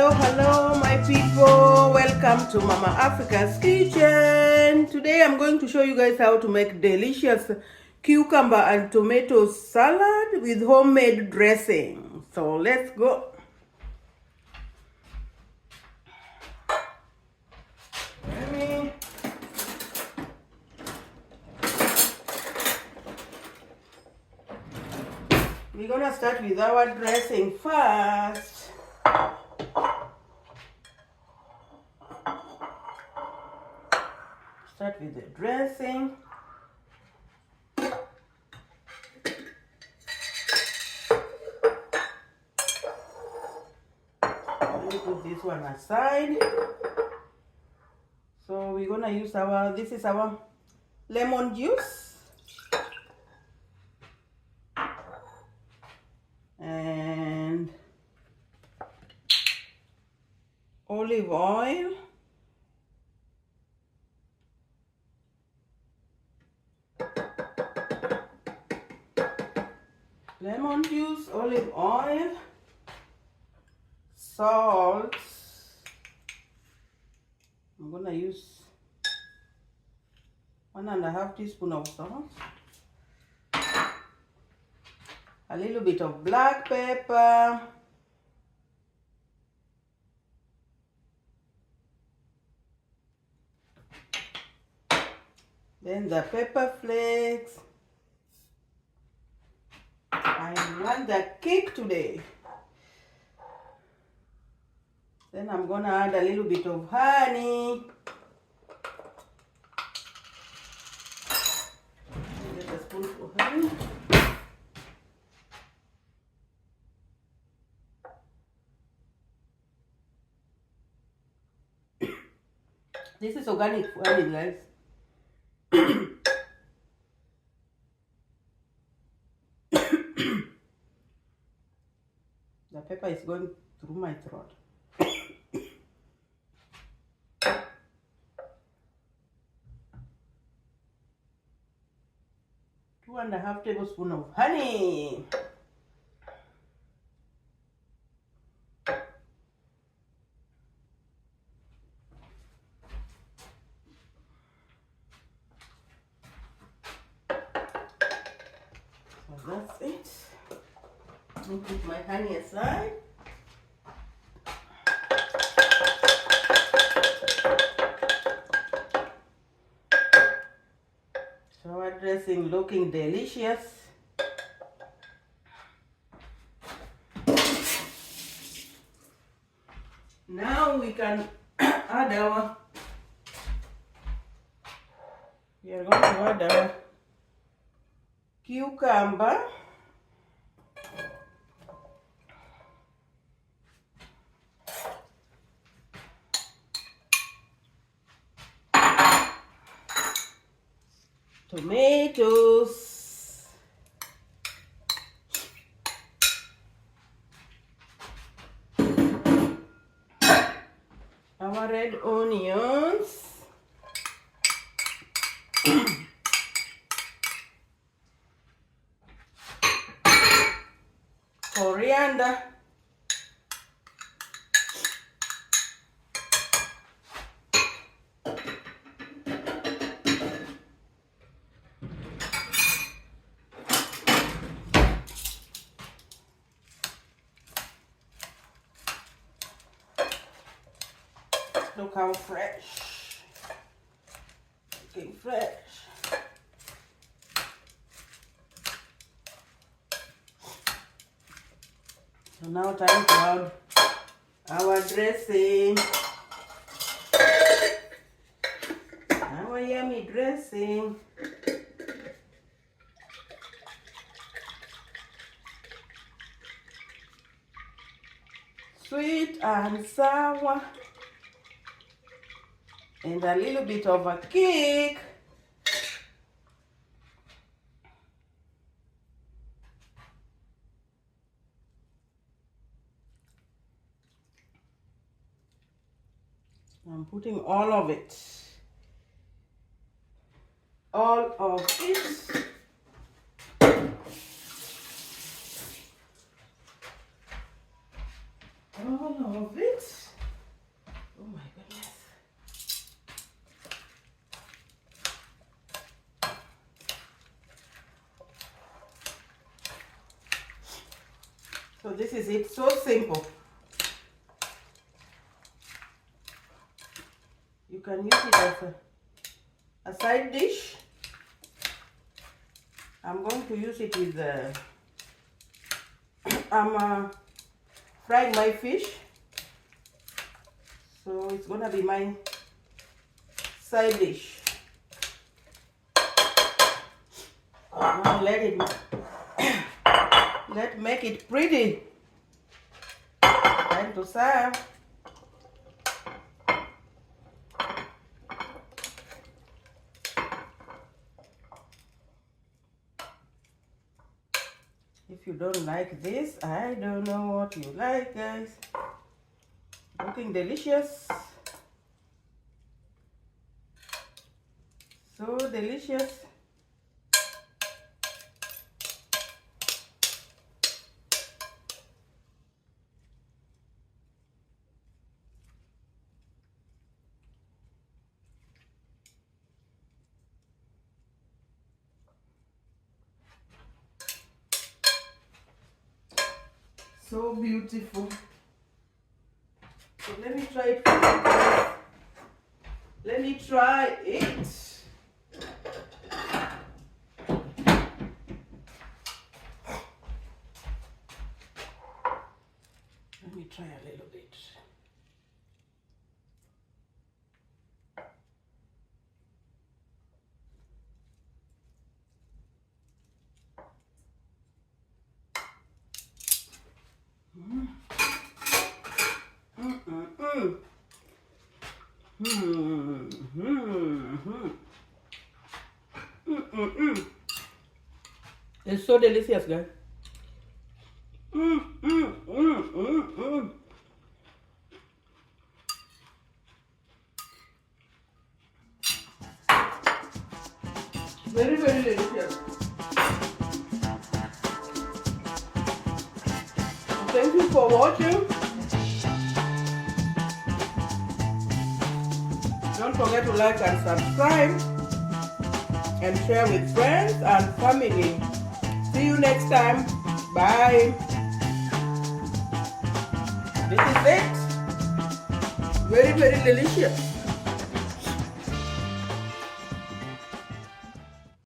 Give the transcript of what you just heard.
Hello my people, welcome to Mama Africa's Kitchen. Today I'm going to show you guys how to make delicious cucumber and tomato salad with homemade dressing. So let's go. We're gonna start with our dressing first. Start with the dressing. Let me put this one aside. So we're gonna use this is our lemon juice and olive oil, lemon juice, olive oil, salt. I'm gonna use 1.5 teaspoons of salt, a little bit of black pepper, then the pepper flakes. I want the kick today. Then I'm gonna add a little bit of honey. Get a spoonful of honey. This is organic honey, guys. The pepper is going through my throat. 2.5 tablespoons of honey. So that's it. I'll put my honey aside. So our dressing looking delicious. Now we can add we are going to add our cucumber. Tomatoes, our red onions, coriander, look how fresh, looking fresh. So now time to add our dressing, our yummy dressing. Sweet and sour, and a little bit of a kick. I'm putting all of it. All of it. All of it. this is it, so simple. You can use it as a side dish. I'm going to use it with I'm frying my fish, so it's gonna be my side dish. Now let's make it pretty. Time to serve. If you don't like this, I don't know what you like, guys. Looking delicious. So delicious. So beautiful. So let me try it. Let me try it. Let me try a little bit. It's so delicious, guys. Very, very delicious. Thank you for watching. Don't forget to like and subscribe and share with friends and family. See you next time. Bye. This is it. Very, very delicious.